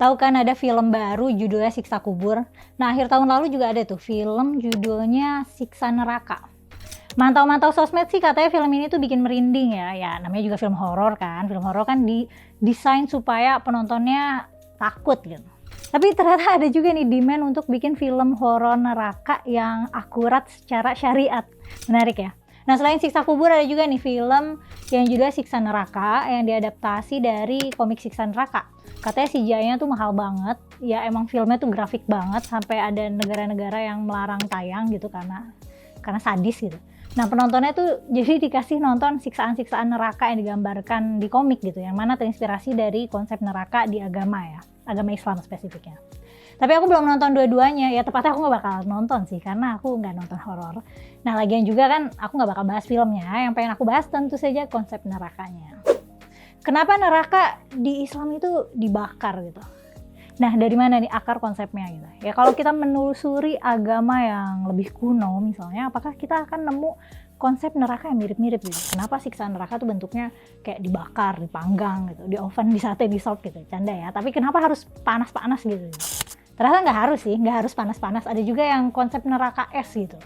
Tahu kan ada film baru judulnya Siksa Kubur. Nah, akhir tahun lalu juga ada tuh film judulnya Siksa Neraka. Mantau-mantau sosmed sih katanya film ini tuh bikin merinding ya. Ya namanya juga film horor kan. Film horor kan didesain supaya penontonnya takut gitu. Tapi ternyata ada juga nih demand untuk bikin film horor neraka yang akurat secara syariat. Menarik ya. Nah, selain Siksa Kubur ada juga nih film yang judulnya Siksa Neraka yang diadaptasi dari komik Siksa Neraka. Katanya CGI-nya tuh mahal banget. Ya emang filmnya tuh grafik banget sampai ada negara-negara yang melarang tayang gitu karena sadis gitu. Nah, penontonnya tuh jadi dikasih nonton siksaan-siksaan neraka yang digambarkan di komik gitu, yang mana terinspirasi dari konsep neraka di agama ya, agama Islam spesifiknya. Tapi aku belum nonton dua-duanya, ya tepatnya aku nggak bakal nonton sih, karena aku nggak nonton horor. Nah, lagian juga kan aku nggak bakal bahas filmnya, yang pengen aku bahas tentu saja konsep nerakanya. Kenapa neraka di Islam itu dibakar gitu? Nah, dari mana nih akar konsepnya gitu? Ya kalau kita menelusuri agama yang lebih kuno misalnya, apakah kita akan nemu konsep neraka yang mirip-mirip gitu? Kenapa siksaan neraka tuh bentuknya kayak dibakar, dipanggang gitu, di oven, di sate, di sop gitu, canda ya. Tapi kenapa harus panas-panas gitu? Ternyata nggak harus sih, nggak harus panas-panas. Ada juga yang konsep neraka es gitu.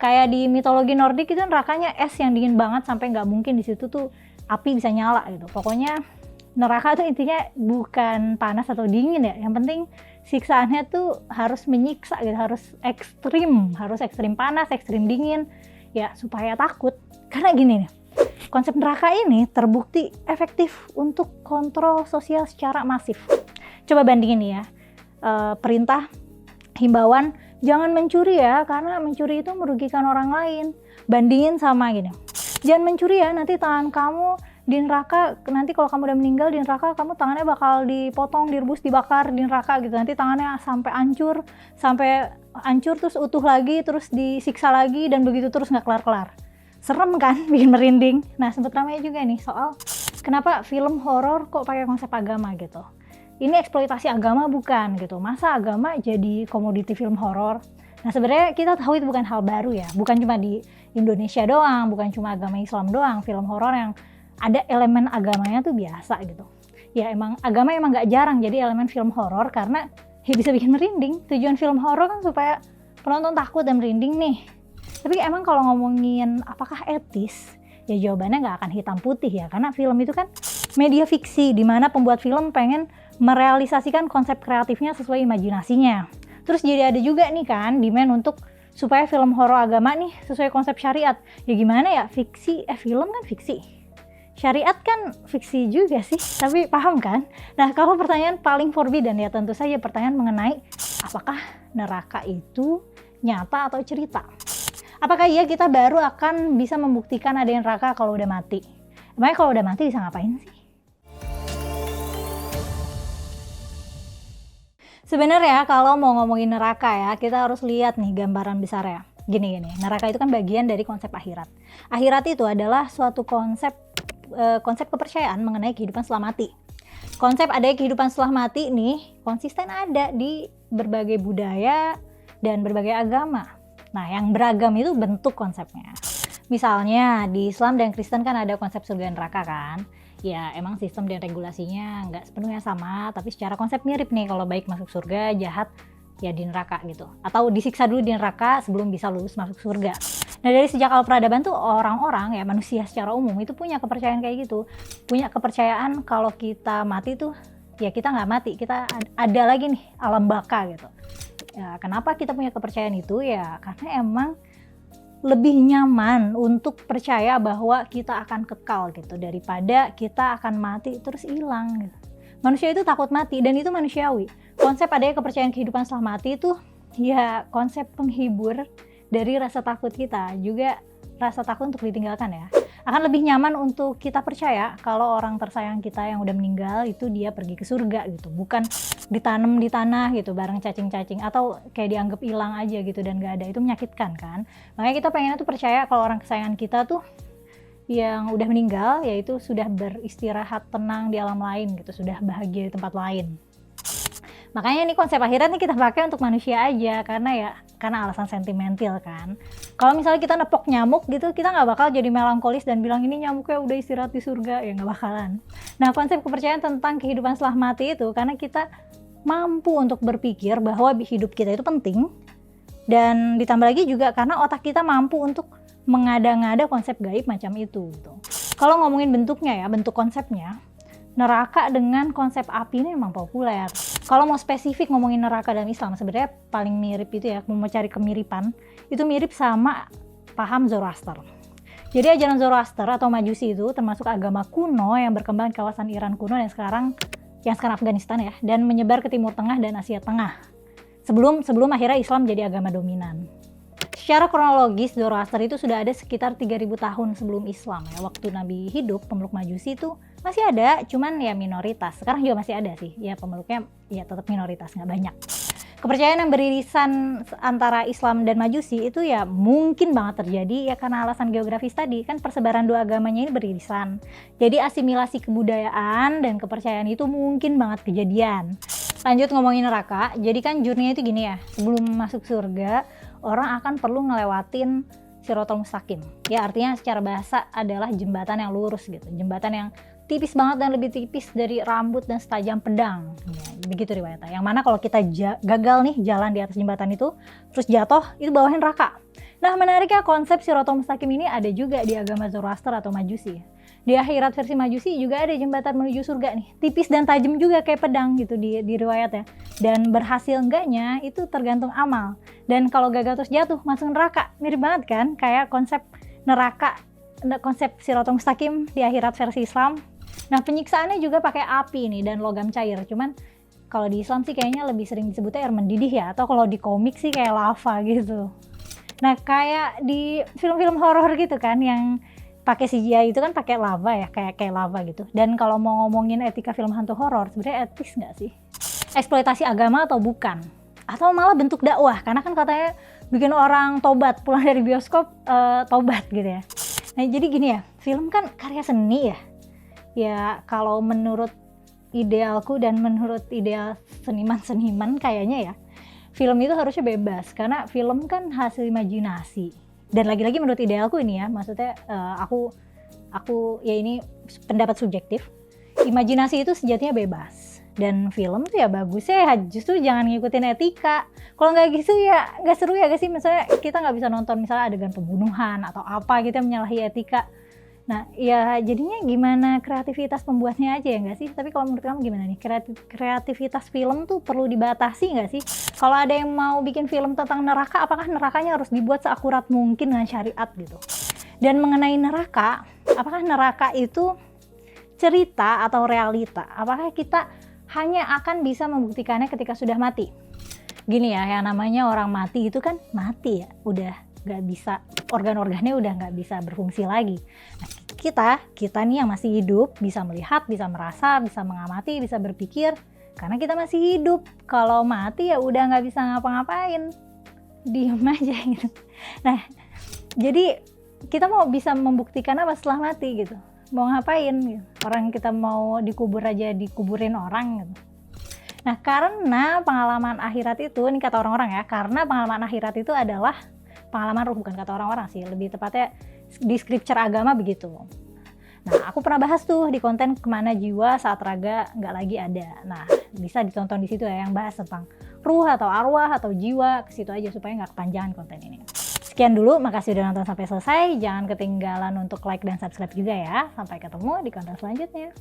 Kayak di mitologi Nordik itu nerakanya es yang dingin banget sampai nggak mungkin di situ tuh api bisa nyala gitu. Pokoknya neraka tuh intinya bukan panas atau dingin ya. Yang penting siksaannya tuh harus menyiksa gitu, harus ekstrim panas, ekstrim dingin ya supaya takut. Karena gini nih, konsep neraka ini terbukti efektif untuk kontrol sosial secara masif. Coba bandingin nih ya, perintah, himbauan, jangan mencuri ya karena mencuri itu merugikan orang lain. Bandingin sama gini, jangan mencuri ya nanti tangan kamu di neraka, nanti kalau kamu udah meninggal di neraka kamu tangannya bakal dipotong, direbus, dibakar di neraka gitu, nanti tangannya sampai hancur terus utuh lagi, terus disiksa lagi dan begitu terus nggak kelar-kelar. Serem kan, bikin merinding. Nah, sempet ramai juga nih soal kenapa film horor kok pakai konsep agama gitu. Ini eksploitasi agama bukan gitu, masa agama jadi komoditi film horor? Nah, sebenarnya kita tahu itu bukan hal baru ya, bukan cuma di Indonesia doang, bukan cuma agama Islam doang, film horor yang ada elemen agamanya tuh biasa gitu. Ya emang agama emang nggak jarang jadi elemen film horor karena ya bisa bikin merinding. Tujuan film horor kan supaya penonton takut dan merinding nih. Tapi emang kalau ngomongin apakah etis, ya jawabannya nggak akan hitam putih ya, karena film itu kan media fiksi di mana pembuat film pengen merealisasikan konsep kreatifnya sesuai imajinasinya. Terus jadi ada juga nih kan demand untuk supaya film horor agama nih sesuai konsep syariat. Ya gimana ya, film kan fiksi. Syariat kan fiksi juga sih, tapi paham kan? Nah, kalau pertanyaan paling forbidden ya tentu saja pertanyaan mengenai apakah neraka itu nyata atau cerita? Apakah iya kita baru akan bisa membuktikan ada yang neraka kalau udah mati? Emangnya kalau udah mati bisa ngapain sih? Sebenarnya kalau mau ngomongin neraka ya, kita harus lihat nih gambaran besar ya. Gini, neraka itu kan bagian dari konsep akhirat. Akhirat itu adalah suatu konsep kepercayaan mengenai kehidupan setelah mati. Konsep adanya kehidupan setelah mati nih konsisten ada di berbagai budaya dan berbagai agama. Nah, yang beragam itu bentuk konsepnya. Misalnya di Islam dan Kristen kan ada konsep surga dan neraka kan. Ya emang sistem dan regulasinya nggak sepenuhnya sama, tapi secara konsep mirip nih, kalau baik masuk surga, jahat ya di neraka gitu. Atau disiksa dulu di neraka sebelum bisa lulus masuk surga. Nah, dari sejak awal peradaban tuh orang-orang ya, manusia secara umum itu punya kepercayaan kayak gitu. Punya kepercayaan kalau kita mati tuh ya kita nggak mati, kita ada lagi nih alam baka gitu. Ya, kenapa kita punya kepercayaan itu? Ya karena emang lebih nyaman untuk percaya bahwa kita akan kekal gitu daripada kita akan mati terus hilang gitu. Manusia itu takut mati dan itu manusiawi. Konsep adanya kepercayaan kehidupan setelah mati itu ya konsep penghibur dari rasa takut kita, juga rasa takut untuk ditinggalkan ya. Akan lebih nyaman untuk kita percaya kalau orang tersayang kita yang udah meninggal itu dia pergi ke surga gitu, bukan ditanam di tanah gitu bareng cacing-cacing atau kayak dianggap hilang aja gitu dan gak ada. Itu menyakitkan kan. Makanya kita pengennya tuh percaya kalau orang kesayangan kita tuh yang udah meninggal yaitu sudah beristirahat tenang di alam lain gitu, sudah bahagia di tempat lain. Makanya nih konsep akhirat nih kita pakai untuk manusia aja karena alasan sentimental kan. Kalau misalnya kita nepok nyamuk gitu, kita nggak bakal jadi melankolis dan bilang ini nyamuknya udah istirahat di surga, ya nggak bakalan. Nah, konsep kepercayaan tentang kehidupan setelah mati itu karena kita mampu untuk berpikir bahwa hidup kita itu penting, dan ditambah lagi juga karena otak kita mampu untuk mengada-ngada konsep gaib macam itu gitu. Kalau ngomongin bentuknya ya, bentuk konsepnya, neraka dengan konsep api ini memang populer. Kalau mau spesifik ngomongin neraka dalam Islam, sebenarnya paling mirip itu ya, mau cari kemiripan, itu mirip sama paham Zoroaster. Jadi ajaran Zoroaster atau Majusi itu termasuk agama kuno yang berkembang di kawasan Iran kuno yang sekarang Afghanistan ya, dan menyebar ke Timur Tengah dan Asia Tengah. Sebelum akhirnya Islam jadi agama dominan. Secara kronologis, Zoroaster itu sudah ada sekitar 3000 tahun sebelum Islam ya. Waktu Nabi hidup, pemeluk Majusi itu masih ada, cuman ya minoritas. Sekarang juga masih ada sih, ya pemeluknya ya tetap minoritas, nggak banyak. Kepercayaan yang beririsan antara Islam dan Majusi itu ya mungkin banget terjadi ya karena alasan geografis tadi, kan persebaran dua agamanya ini beririsan. Jadi asimilasi kebudayaan dan kepercayaan itu mungkin banget kejadian. Lanjut ngomongin neraka, jadi kan journey-nya itu gini ya, sebelum masuk surga, orang akan perlu ngelewatin Shirathul Mustaqim. Ya artinya secara bahasa adalah jembatan yang lurus gitu, jembatan yang tipis banget dan lebih tipis dari rambut dan setajam pedang. Ya, begitu riwayatnya. Yang mana kalau kita gagal nih jalan di atas jembatan itu, terus jatuh, itu bawahnya neraka. Nah menariknya konsep Shirathul Mustaqim ini ada juga di agama Zoroaster atau Majusi. Di akhirat versi Majusi juga ada jembatan menuju surga nih, tipis dan tajam juga kayak pedang gitu di riwayatnya. Dan berhasil enggaknya itu tergantung amal. Dan kalau gagal terus jatuh masuk neraka, mirip banget kan kayak konsep neraka, konsep Shirathul Mustaqim di akhirat versi Islam. Nah penyiksaannya juga pakai api nih dan logam cair, cuman kalau di Islam sih kayaknya lebih sering disebutnya air mendidih ya, atau kalau di komik sih kayak lava gitu. Nah kayak di film-film horor gitu kan yang pakai CGI itu kan pakai lava ya, kayak lava gitu. Dan kalau mau ngomongin etika film hantu horor, sebenarnya etis nggak sih? Eksploitasi agama atau bukan? Atau malah bentuk dakwah, karena kan katanya bikin orang tobat, pulang dari bioskop tobat gitu ya. Nah jadi gini ya, film kan karya seni ya. Ya kalau menurut idealku dan menurut ideal seniman-seniman kayaknya ya, film itu harusnya bebas, karena film kan hasil imajinasi. Dan lagi-lagi menurut idealku ini ya, maksudnya aku ya ini pendapat subjektif, imajinasi itu sejatinya bebas. Dan film tuh ya bagus ya, justru jangan ngikutin etika. Kalau nggak gitu ya nggak seru ya gak sih, misalnya kita nggak bisa nonton misalnya adegan pembunuhan atau apa gitu yang menyalahi etika. Nah ya jadinya gimana kreativitas pembuatnya aja ya nggak sih? Tapi kalau menurut kamu gimana nih, kreativitas film tuh perlu dibatasi nggak sih? Kalau ada yang mau bikin film tentang neraka, apakah nerakanya harus dibuat seakurat mungkin dengan syariat gitu? Dan mengenai neraka, apakah neraka itu cerita atau realita? Apakah kita hanya akan bisa membuktikannya ketika sudah mati? Gini ya, yang namanya orang mati itu kan mati ya, udah nggak bisa, organ-organnya udah nggak bisa berfungsi lagi. Nah, kita nih yang masih hidup bisa melihat, bisa merasa, bisa mengamati, bisa berpikir, karena kita masih hidup. Kalau mati ya udah nggak bisa ngapa-ngapain, diem aja gitu. Nah jadi kita mau bisa membuktikan apa setelah mati gitu, mau ngapain gitu. Orang kita mau dikubur aja dikuburin orang gitu. Nah karena pengalaman akhirat itu, ini kata orang-orang ya, karena pengalaman akhirat itu adalah pengalaman ruh, bukan kata orang-orang sih, lebih tepatnya di scripture agama begitu. Nah aku pernah bahas tuh di konten Kemana Jiwa Saat Raga Nggak Lagi Ada. Nah bisa ditonton di situ ya, yang bahas tentang ruh atau arwah atau jiwa, ke situ aja supaya nggak kepanjangan konten ini. Sekian dulu, makasih udah nonton sampai selesai. Jangan ketinggalan untuk like dan subscribe juga ya. Sampai ketemu di konten selanjutnya.